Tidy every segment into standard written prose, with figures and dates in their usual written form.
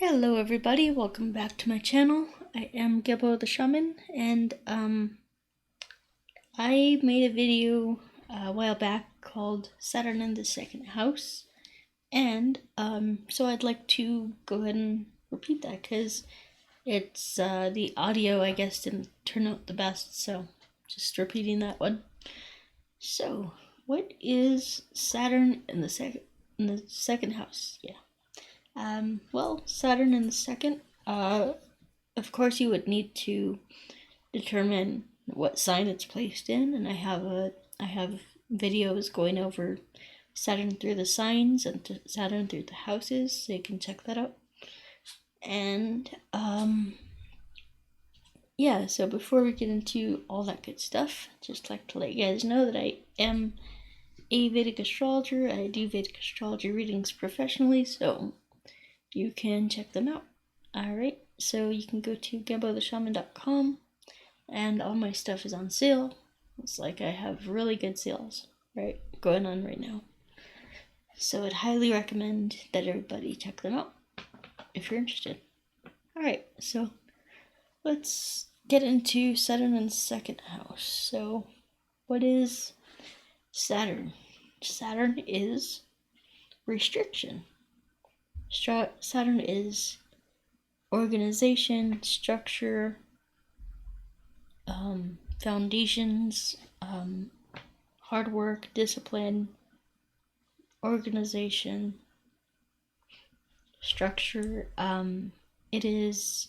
Hello everybody, welcome back to my channel. I am Gebo the Shaman, and I made a video a while back called Saturn in the Second House, and so I'd like to go ahead and repeat that because it's the audio I guess didn't turn out the best, so just repeating that one. So what is Saturn in the second house? Well, Saturn in the second, of course you would need to determine what sign it's placed in, and I have videos going over Saturn through the signs and Saturn through the houses, so you can check that out. And yeah, so before we get into all that good stuff, I'd just like to let you guys know that I am a Vedic astrologer. I do Vedic astrology readings professionally, so you can check them out. Alright, so you can go to gebotheshaman.com, and all my stuff is on sale. It's like I have really good sales going on right now. So I'd highly recommend that everybody check them out if you're interested. Alright, so let's get into Saturn in the second house. So what is Saturn? Saturn is restriction. Saturn is organization, structure, foundations, hard work, discipline, organization, structure. It is,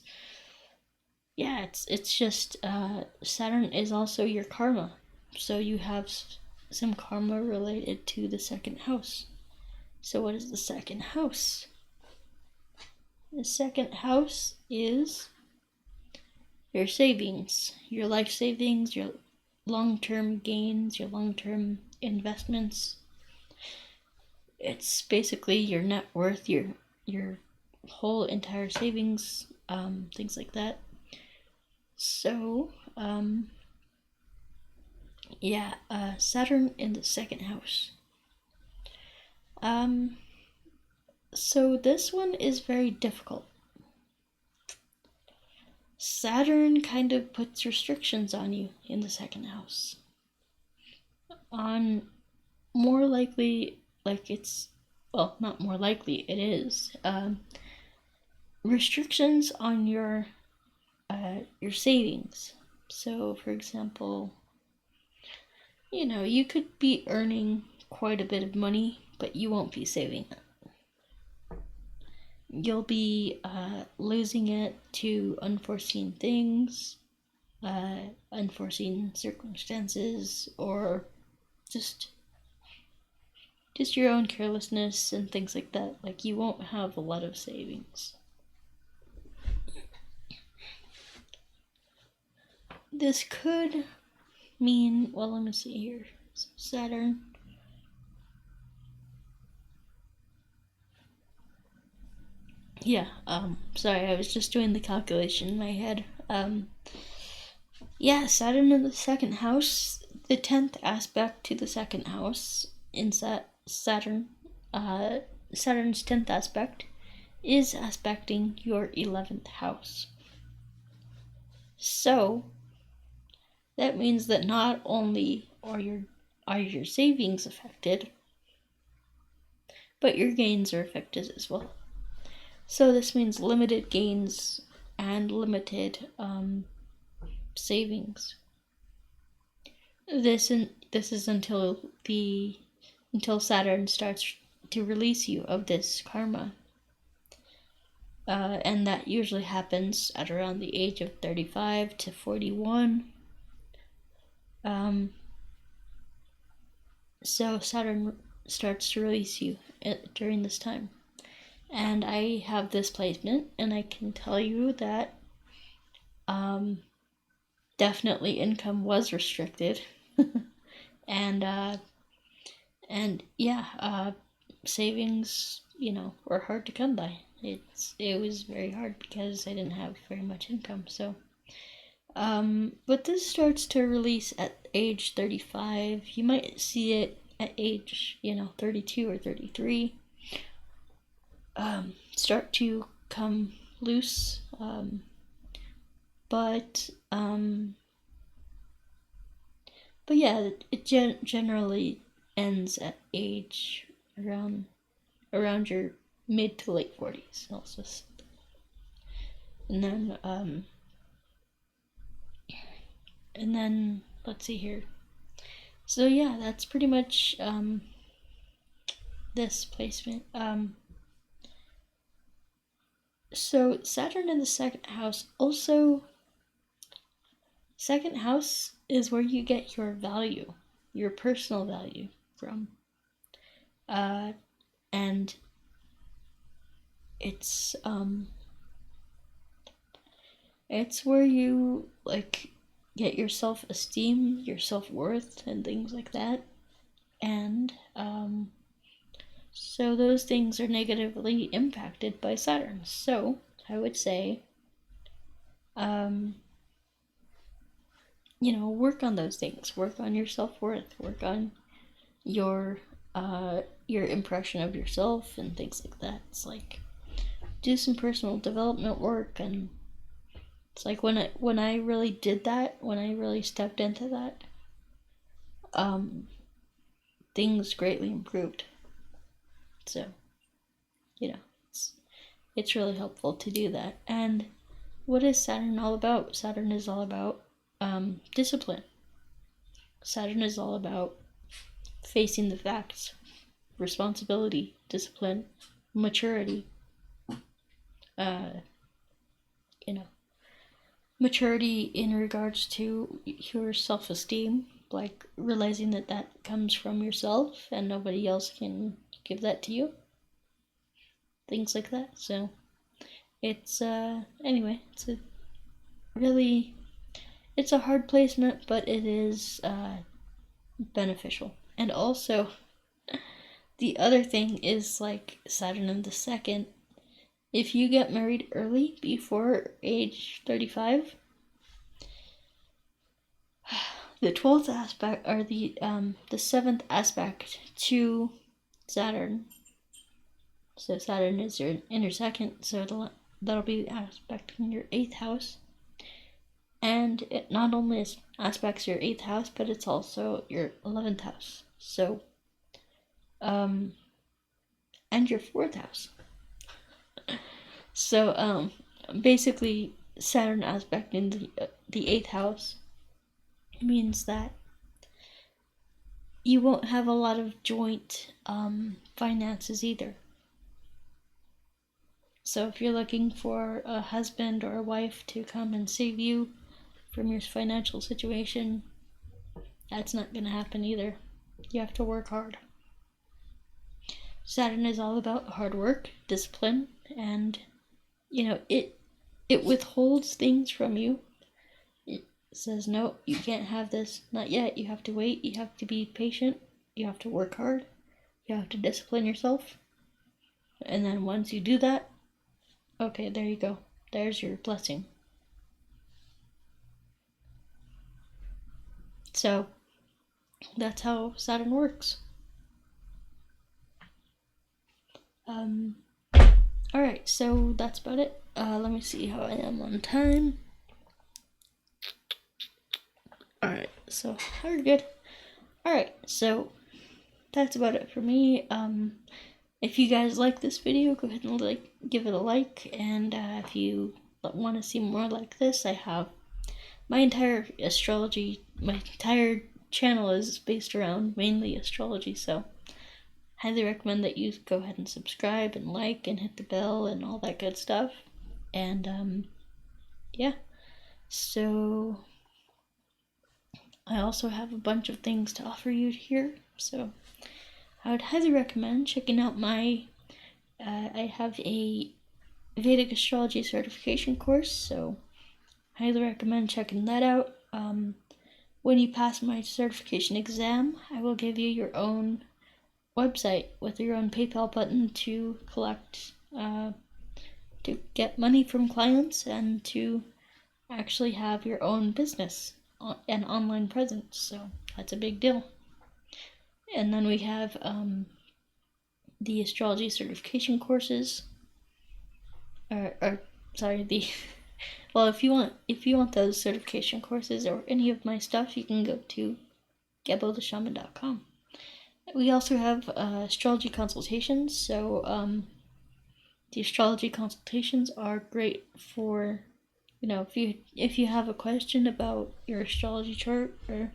yeah, it's just, Saturn is also your karma. So you have some karma related to the second house. So what is the second house? The second house is your savings, your life savings, your long-term gains, your long-term investments. It's basically your net worth, your whole entire savings, things like that. So, Saturn in the second house. So this one is very difficult. Saturn kind of puts restrictions on you in the second house. On more likely, not more likely, it is, restrictions on your savings. So, for example, you could be earning quite a bit of money, but you won't be saving it. You'll be losing it to unforeseen things, unforeseen circumstances, or just your own carelessness and things like that. Like, you won't have a lot of savings. This could mean, well, let me see here. Saturn. Yeah, sorry, I was just doing the calculation in my head. Saturn in the second house, the 10th aspect to the second house in Saturn, Saturn's 10th aspect is aspecting your 11th house. So, that means that not only are your savings affected, but your gains are affected as well. So this means limited gains and limited savings. This is until Saturn starts to release you of this karma, and that usually happens at around the age of 35 to 41. So Saturn starts to release you during this time. And I have this placement, and I can tell you that definitely income was restricted. and savings, were hard to come by. It was very hard because I didn't have very much income. So, but this starts to release at age 35. You might see it at age, 32 or 33. Start to come loose. But yeah, it generally ends at age around your mid to late 40s. Also, and then let's see here. So yeah, that's pretty much this placement. So Saturn in the second house. Also, second house is where you get your value, your personal value from. And it's where you like get your self-esteem, your self-worth, and things like that. And so those things are negatively impacted by Saturn. So I would say, work on those things. Work on your self-worth. Work on your impression of yourself and things like that. It's like do some personal development work, and it's like when I really did that, when I really stepped into that, things greatly improved. So, it's really helpful to do that. And what is Saturn all about? Saturn is all about discipline. Saturn is all about facing the facts, responsibility, discipline, maturity. Maturity in regards to your self-esteem, like realizing that comes from yourself and nobody else can give that to you. Things like that. So it's anyway, it's a hard placement, but it is beneficial. And also, the other thing is like Saturn in the second. If you get married early, before age 35, the 12th aspect, or the 7th aspect to Saturn. So Saturn is your inner second, so that'll be the aspect in your 8th house. And it not only aspects your 8th house, but it's also your 11th house. So, and your 4th house. So, basically, Saturn aspect in the 8th house means that you won't have a lot of joint finances either. So if you're looking for a husband or a wife to come and save you from your financial situation, that's not going to happen either. You have to work hard. Saturn is all about hard work, discipline, and it withholds things from you. It says, no, you can't have this, not yet. You have to wait, you have to be patient, you have to work hard, you have to discipline yourself. And then once you do that, okay, there you go. There's your blessing. So that's how Saturn works. Alright, so that's about it. Let me see how I am on time. Alright, so we're good. Alright, so that's about it for me. If you guys like this video, go ahead and give it a like, and if you want to see more like this, I have my entire channel is based around mainly astrology, so highly recommend that you go ahead and subscribe and like and hit the bell and all that good stuff. And yeah, so I also have a bunch of things to offer you here, so I would highly recommend checking out my I have a Vedic astrology certification course, so highly recommend checking that out. When you pass my certification exam, I will give you your own website with your own PayPal button to collect, to get money from clients and to actually have your own business and online presence. So that's a big deal. And then we have the astrology certification courses. or sorry, the well, if you want those certification courses or any of my stuff, you can go to gebodeshaman.com. We also have astrology consultations. So the astrology consultations are great for, if you have a question about your astrology chart or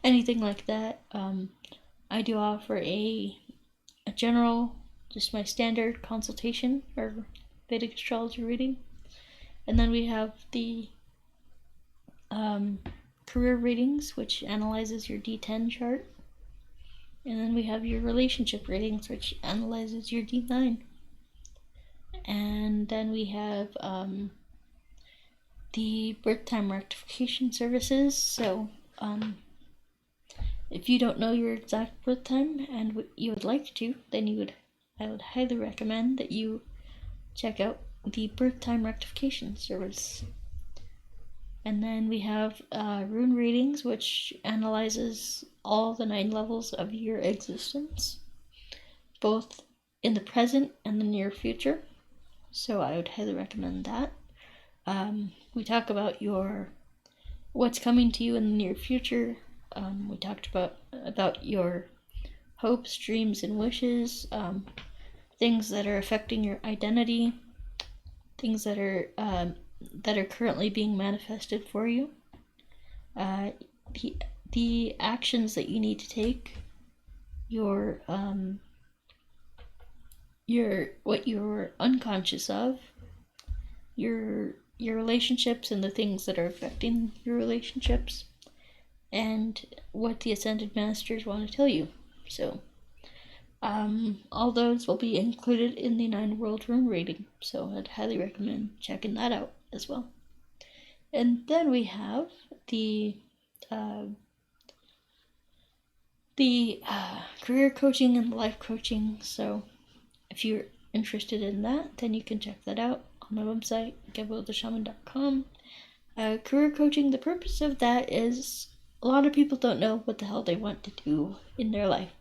anything like that. I do offer a general, just my standard consultation or Vedic astrology reading. And then we have the career readings, which analyzes your D10 chart. And then we have your relationship readings, which analyzes your D9. And then we have the birth time rectification services. So if you don't know your exact birth time and you would like to, then I would highly recommend that you check out the birth time rectification service. And then we have rune readings, which analyzes all the 9 levels of your existence, both in the present and the near future. So I would highly recommend that. We talk about what's coming to you in the near future. We talked about your hopes, dreams, and wishes, things that are affecting your identity, things that are currently being manifested for you, the actions that you need to take, what you're unconscious of, your relationships and the things that are affecting your relationships, and what the Ascended Masters want to tell you. So all those will be included in the 9 World Rune reading, so I'd highly recommend checking that out as well. And then we have the career coaching and life coaching. So if you're interested in that, then you can check that out on my website, gebodeshaman.com. Career coaching, the purpose of that is a lot of people don't know what the hell they want to do in their life.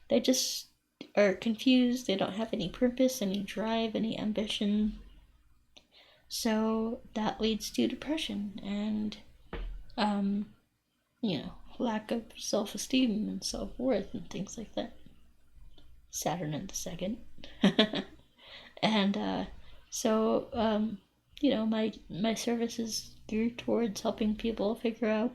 They just are confused. They don't have any purpose, any drive, any ambition. So that leads to depression and, lack of self-esteem and self-worth and things like that. Saturn in the second. And so my service is geared towards helping people figure out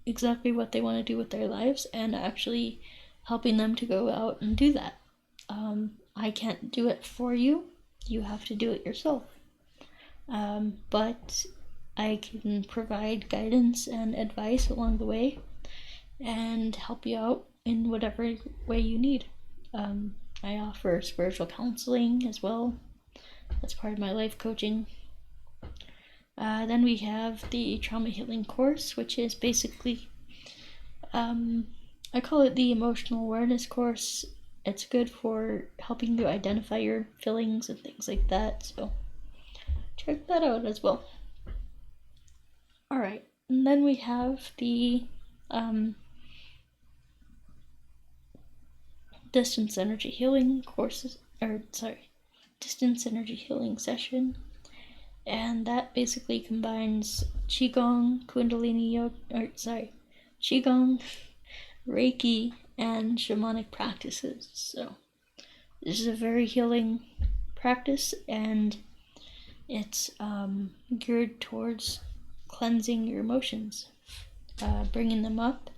exactly what they want to do with their lives and actually helping them to go out and do that. I can't do it for you. You have to do it yourself. But I can provide guidance and advice along the way and help you out in whatever way you need. I offer spiritual counseling as well. That's part of my life coaching. Then we have the trauma healing course, which is basically, I call it the emotional awareness course. It's good for helping you identify your feelings and things like that, so check that out as well. Alright, and then we have the distance energy healing distance energy healing session. And that basically combines Qigong, Qigong, Reiki, and shamanic practices. So this is a very healing practice, and it's geared towards cleansing your emotions, bringing them up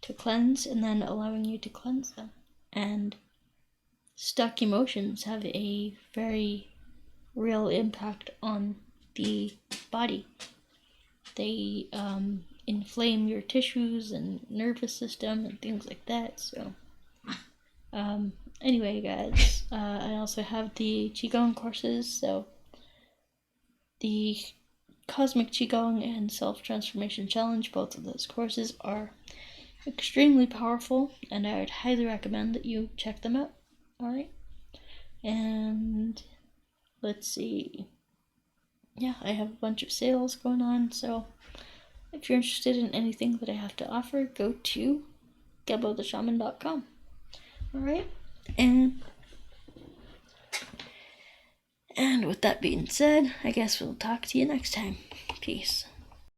to cleanse, and then allowing you to cleanse them. And stuck emotions have a very real impact on the body. They inflame your tissues and nervous system and things like that. So anyway, guys, I also have the Qigong courses. So the Cosmic Qigong and Self-Transformation Challenge, both of those courses are extremely powerful, and I would highly recommend that you check them out. Alright, and let's see. Yeah, I have a bunch of sales going on, so if you're interested in anything that I have to offer, go to gebodeshaman.com. Alright, and And with that being said, I guess we'll talk to you next time. Peace.